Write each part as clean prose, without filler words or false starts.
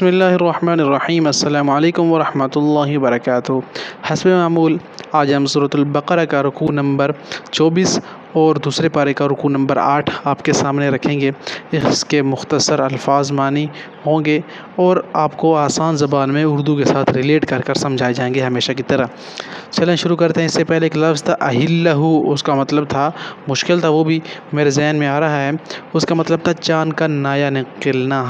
بسم اللہ الرحمن الرحیم۔ السلام علیکم ورحمۃ اللہ وبرکاتہ۔ حسب معمول آج ہم سورۃ البقرہ کا رکوع نمبر 24 اور دوسرے پارے کا رکوع نمبر 8 آپ کے سامنے رکھیں گے۔ اس کے مختصر الفاظ معنی ہوں گے اور آپ کو آسان زبان میں اردو کے ساتھ ریلیٹ کر کر سمجھائے جائیں گے ہمیشہ کی طرح۔ چلیں شروع کرتے ہیں۔ اس سے پہلے ایک لفظ تھا اہلہ، اس کا مطلب تھا، مشکل تھا وہ بھی میرے ذہن میں آ رہا ہے، اس کا مطلب تھا چاند کا نایا نکلنا،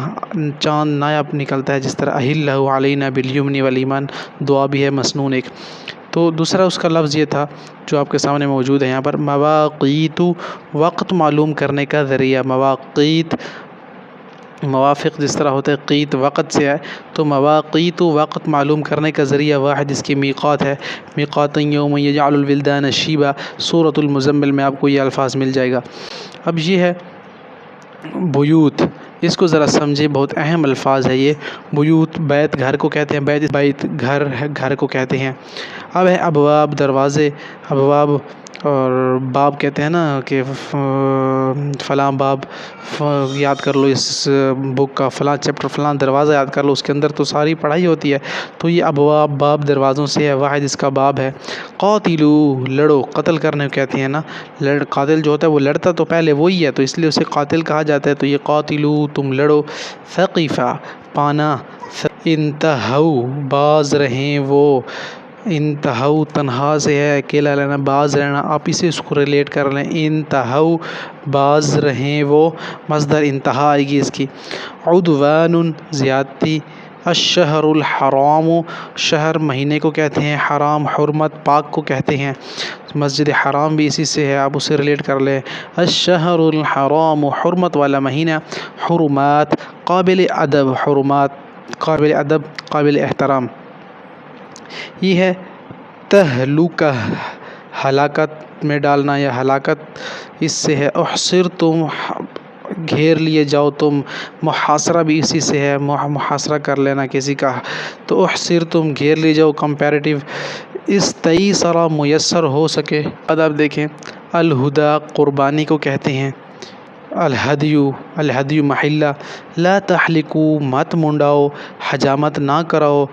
چاند نایا نکلتا ہے، جس طرح اہلہ علینا بالیمن والایمان دعا بھی ہے مسنون ایک۔ تو دوسرا اس کا لفظ یہ تھا جو آپ کے سامنے موجود ہے یہاں پر، مواقیت، وقت معلوم کرنے کا ذریعہ۔ مواقیت، موافق جس طرح ہوتا ہے، قیت وقت سے ہے، تو مواقیت وقت معلوم کرنے کا ذریعہ واحد اس کی میقات ہے۔ میقات یوم یجعل الولدان شیبا، سورۃ المزمل میں آپ کو یہ الفاظ مل جائے گا۔ اب یہ ہے بیوت، اس کو ذرا سمجھے، بہت اہم الفاظ ہے یہ۔ بیوت، بیت گھر کو کہتے ہیں، بیت گھر ہے، گھر کو کہتے ہیں۔ اب ہے ابواب، دروازے، ابواب، اور باب کہتے ہیں نا کہ فلاں باب یاد کر لو، اس بک کا فلاں چیپٹر، فلاں دروازہ یاد کر لو، اس کے اندر تو ساری پڑھائی ہوتی ہے۔ تو یہ ابواب، باب دروازوں سے ہے، واحد اس کا باب ہے۔ قاتلو، لڑو، قتل کرنے کو کہتے ہیں نا، قاتل جو ہوتا ہے وہ لڑتا تو پہلے وہی ہے، تو اس لیے اسے قاتل کہا جاتا ہے۔ تو یہ قاتلو، تم لڑو۔ ثقیفہ، پانا۔ انتہو، باز رہیں وہ۔ انتہو تنہا سے ہے، اکیلا رہنا، باز رہنا، آپ اسے اس کو ریلیٹ کر لیں۔ انتہو، باز رہیں وہ، مصدر انتہا آئے گی اس کی۔ عدوان، زیادتی۔ الشہر الحرام، شہر مہینے کو کہتے ہیں، حرام حرمت پاک کو کہتے ہیں، مسجد حرام بھی اسی سے ہے، آپ اسے ریلیٹ کر لیں۔ الشہر الحرام، حرمت والا مہینہ۔ حرمات، قابل ادب، حرمات قابل ادب، قابل احترام۔ یہ ہے تہلکہ، ہلاکت میں ڈالنا یا ہلاکت، اس سے ہے۔ احصرتم، گھیر لیے جاؤ تم، محاصرہ بھی اسی سے ہے، محاصرہ کر لینا کسی کا، تو احصرتم گھیر لیے جاؤ، کمپیریٹیو۔ استیسر، میسر ہو سکے۔ اب آپ دیکھیں، الہدا، قربانی کو کہتے ہیں۔ الہدی محلہ۔ لا تحلقو، مت منڈاؤ، حجامت نہ کراؤ۔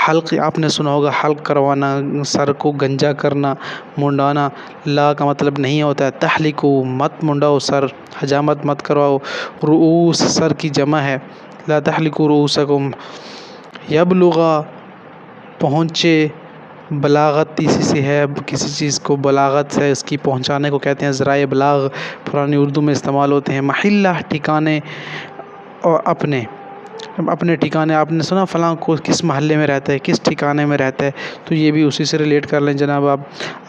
حلق آپ نے سنا ہوگا، حلق کروانا، سر کو گنجا کرنا، منڈانا۔ لا کا مطلب نہیں ہوتا ہے، تحلقو، مت منڈاؤ سر، حجامت مت کرواؤ۔ رؤوس، سر کی جمع ہے، لا تحلقو رؤوسکم۔ یبلغ، پہنچے، بلاغت اسی سے ہے، کسی چیز کو بلاغت سے اس کی پہنچانے کو کہتے ہیں، ذرائع بلاغ پرانی اردو میں استعمال ہوتے ہیں۔ محلہ، ٹھکانے، اور اپنے ٹھکانے، آپ نے سنا فلاں کو کس محلے میں رہتا ہے، کس ٹھکانے میں رہتا ہے، تو یہ بھی اسی سے ریلیٹ کر لیں جناب آپ۔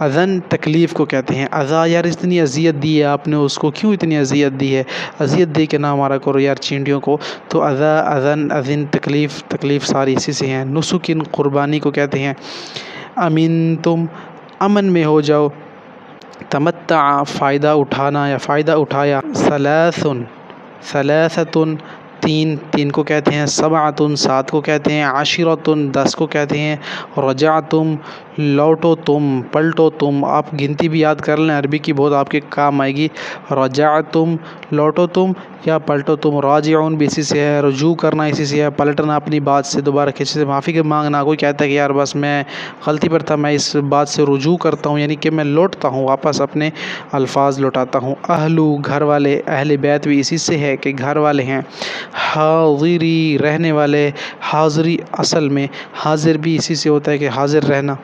اذن، تکلیف کو کہتے ہیں۔ اذا، یار اتنی اذیت دی ہے آپ نے اس کو، کیوں اتنی اذیت دی ہے، اذیت دے کے نہ مارا کرو یار چینٹیوں کو، تو اذا، اذن، اذن، تکلیف ساری اسی سے ہیں۔ نسکن، قربانی کو کہتے ہیں۔ امین، تم امن میں ہو جاؤ۔ تمتع، فائدہ اٹھانا یا فائدہ اٹھایا۔ ثلاثۃ، تین کو کہتے ہیں۔ سبعۃ، 7 کو کہتے ہیں۔ عشرۃ، 10 کو کہتے ہیں۔ رجعتم، لوٹو تم، پلٹو تم، آپ گنتی بھی یاد کر لیں، عربی کی بہت آپ کے کام آئے گی۔ رجعتم، لوٹو تم یا پلٹو تم۔ راجعون بھی اسی سے ہے، رجوع کرنا اسی سے ہے، پلٹنا اپنی بات سے، دوبارہ کسی سے معافی مانگنا۔ کوئی کہتا ہے کہ یار بس میں غلطی پر تھا، میں اس بات سے رجوع کرتا ہوں، یعنی کہ میں لوٹتا ہوں، واپس اپنے الفاظ لوٹاتا ہوں۔ اہلو، گھر والے، اہل بیت بھی اسی سے ہے کہ گھر والے ہیں۔ حاضری، رہنے والے، حاضری اصل میں حاضر بھی اسی سے ہوتا ہے کہ حاضر رہنا۔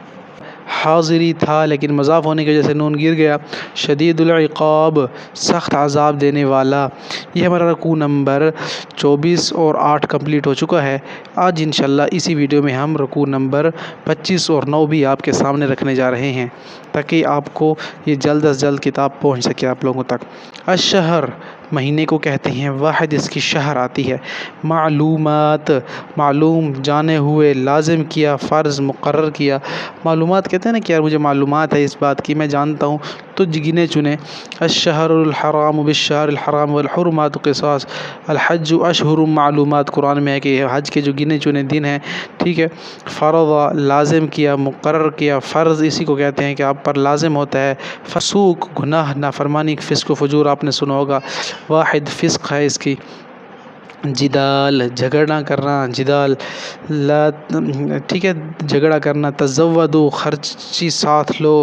حاضری تھا لیکن مضاف ہونے کی وجہ سے نون گر گیا۔ شدید العقاب، سخت عذاب دینے والا۔ یہ ہمارا رکوع نمبر 24 اور 8 کمپلیٹ ہو چکا ہے۔ آج انشاءاللہ اسی ویڈیو میں ہم رکوع نمبر 25 اور 9 بھی آپ کے سامنے رکھنے جا رہے ہیں تاکہ آپ کو یہ جلد از جلد کتاب پہنچ سکے آپ لوگوں تک۔ الشہر، مہینے کو کہتے ہیں، واحد اس کی شہر آتی ہے۔ معلومات، معلوم، جانے ہوئے، لازم کیا، فرض مقرر کیا۔ معلومات کہتے ہیں نا کہ یار مجھے معلومات ہے اس بات کی، میں جانتا ہوں، تو گنے چنے۔ الشہر الحرام بالشہر الحرام والحرمات قصاص۔ الحج اشہر معلومات، قرآن میں ہے کہ حج کے جو گنے چنے دن ہیں، ٹھیک ہے۔ فرض، لازم کیا، مقرر کیا، فرض اسی کو کہتے ہیں کہ آپ پر لازم ہوتا ہے۔ فسوق، گناہ، نافرمانی، فسق و فجور آپ نے سنا ہوگا، واحد فسق ہے اس کی۔ جدال جھگڑنا کرنا، جدال لا ٹھیک ہے، جھگڑا کرنا۔ تزودو خرچی ساتھ لو،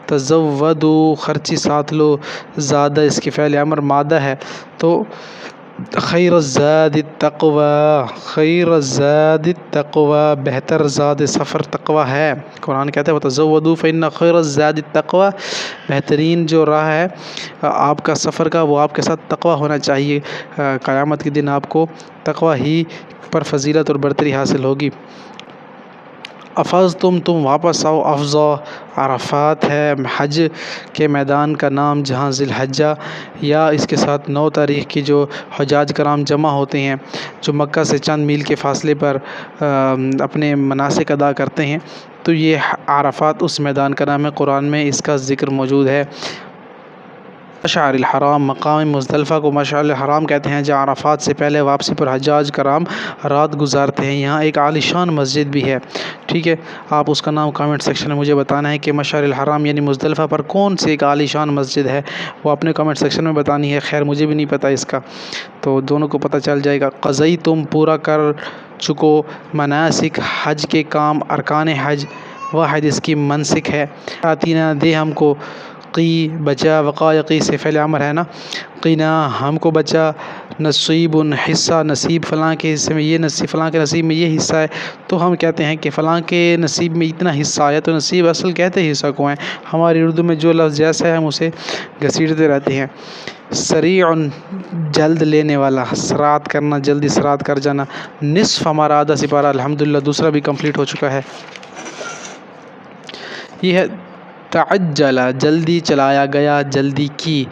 تزودو خرچی ساتھ لو، زادہ اس کی فعل امر مادہ ہے تو خیر الزاد التقوی، خیر الزاد التقوی، بہتر زاد سفر تقوی ہے۔ قرآن کہتا ہے وتزودوا فإن خیر الزاد التقوی، بہترین جو راہ ہے آپ کا سفر کا وہ آپ کے ساتھ تقوی ہونا چاہیے۔ قیامت کے دن آپ کو تقوی ہی پر فضیلت اور برتری حاصل ہوگی۔ افضتم، تم واپس آؤ، افضا عرفات ہے حج کے میدان کا نام جہاں ذی الحجہ یا اس کے ساتھ 9 تاریخ کی جو حجاج کرام جمع ہوتے ہیں، جو مکہ سے چند میل کے فاصلے پر اپنے مناسک ادا کرتے ہیں، تو یہ عرفات اس میدان کا نام ہے۔ قرآن میں اس کا ذکر موجود ہے۔ مشعر الحرام، مقام مزدلفہ کو مشعر الحرام کہتے ہیں، جہاں عرفات سے پہلے واپسی پر حجاج کرام رات گزارتے ہیں۔ یہاں ایک عالیشان مسجد بھی ہے، ٹھیک ہے، آپ اس کا نام کامنٹ سیکشن میں مجھے بتانا ہے کہ مشعر الحرام یعنی مزدلفہ پر کون سی ایک عالیشان مسجد ہے، وہ اپنے کامنٹ سیکشن میں بتانی ہے۔ خیر مجھے بھی نہیں پتہ اس کا، تو دونوں کو پتہ چل جائے گا۔ قضی، تم پورا کر چکو، مناسک حج کے کام، ارکان حج، واحد اس کی منسک ہے۔ آتینا، دے ہم کو، قی بچا، وقایقی سے فعل امر ہے نا، قینا ہم کو بچا، نصیب حصہ، نصیب فلاں کے حصے میں یہ نصیب، فلاں کے نصیب میں یہ حصہ ہے، تو ہم کہتے ہیں کہ فلاں کے نصیب میں اتنا حصہ آیا، تو نصیب اصل کہتے ہیں حصہ کو ہیں، ہماری اردو میں جو لفظ جیسا ہے ہم اسے گھسیٹتے رہتے ہیں۔ سریع جلد لینے والا، سرعت کرنا، جلدی سرعت کر جانا۔ نصف ہمارا آدھا سپارہ الحمدللہ دوسرا بھی کمپلیٹ ہو چکا ہے۔ یہ ہے تعجل، جلدی چلایا گیا، جلدی کی،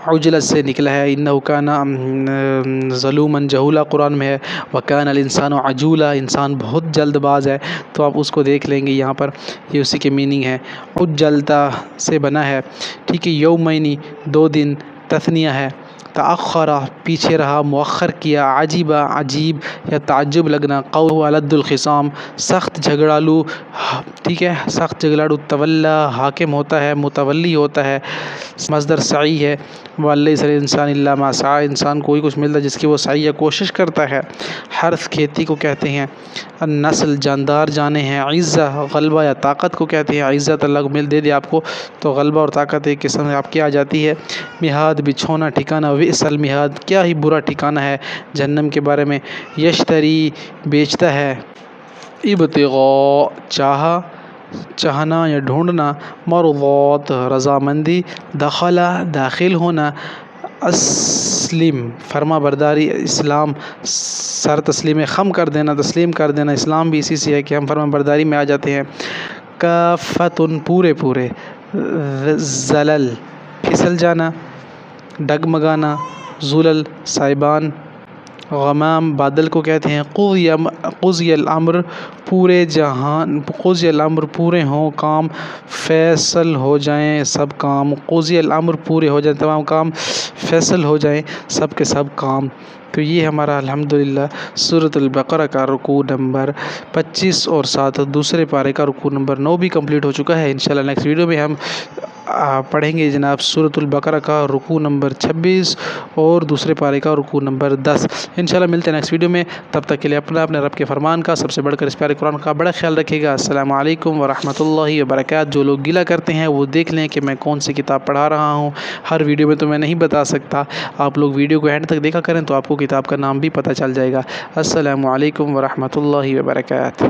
عجلت سے نکلا ہے۔ انہ کان ظلوما جہولا قرآن میں ہے، وکان الانسان عجولا، انسان بہت جلد باز ہے، تو آپ اس کو دیکھ لیں گے، یہاں پر یہ اسی کے میننگ ہے۔ عجلتا سے بنا ہے، ٹھیک ہے، یومینی 2 دن، تثنیہ ہے۔ تأخرہ پیچھے رہا، مؤخر کیا، عجیبہ عجیب یا تعجب لگنا۔ قول الد الخصام سخت جھگڑالو، ٹھیک ہے، سخت جھگڑالو۔ تولا حاکم ہوتا ہے، متولی ہوتا ہے، مصدر سعی ہے۔ ولیس الانسان الا ما سعی، انسان کوئی کچھ ملتا جس کی وہ سعی یا کوشش کرتا ہے۔ حرث کھیتی کو کہتے ہیں۔ النسل جاندار جانے ہیں۔ عزہ غلبہ یا طاقت کو کہتے ہیں۔ عزت اللہ کو مل دے دے آپ کو تو غلبہ اور طاقت ایک قسم سے آپ کی آ جاتی ہے۔ مہاد بچھونا، ٹھکانہ، وئس المہاد، کیا ہی برا ٹھکانہ ہے جہنم کے بارے میں۔ یشتری بیچتا ہے۔ ابتغاء چاہا، چاہنا یا ڈھونڈنا۔ مرضات رضامندی۔ دخلا داخل ہونا۔ اسلم فرما برداری، اسلام سر تسلیم خم کر دینا، تسلیم کر دینا، اسلام بھی اسی سے ہے کہ ہم فرما برداری میں آ جاتے ہیں۔ کافتن پورے پورے۔ زلل پھسل جانا، ڈگمگانا۔ زلل سائبان۔ غمام بادل کو کہتے ہیں۔ قضی الامر پورے جہان، قضی الامر پورے ہوں کام، فیصل ہو جائیں سب کام۔ قضی الامر پورے ہو جائیں تمام کام، فیصل ہو جائیں سب کے سب کام۔ تو یہ ہمارا الحمدللہ سورۃ البقرہ کا رکوع نمبر 25 اور ساتھ دوسرے پارے کا رکوع نمبر 9 بھی کمپلیٹ ہو چکا ہے۔ انشاءاللہ نیکسٹ ویڈیو میں ہم پڑھیں گے جناب سورۃ البقرہ کا رکوع نمبر 26 اور دوسرے پارے کا رکوع نمبر 10۔ انشاءاللہ ملتے ہیں نیکسٹ ویڈیو میں، تب تک کے لیے اپنے رب کے فرمان کا سب سے بڑھ کر اس پیارے قرآن کا بڑا خیال رکھیے گا۔ السلام علیکم ورحمۃ اللہ وبرکاتہ۔ جو لوگ گلہ کرتے ہیں وہ دیکھ لیں کہ میں کون سی کتاب پڑھا رہا ہوں، ہر ویڈیو میں تو میں نہیں بتا سکتا، آپ لوگ ویڈیو کو اینڈ تک دیکھا کریں تو آپ کو کتاب کا نام بھی پتہ چل جائے گا۔ السلام علیکم ورحمۃ اللہ وبرکاتہ۔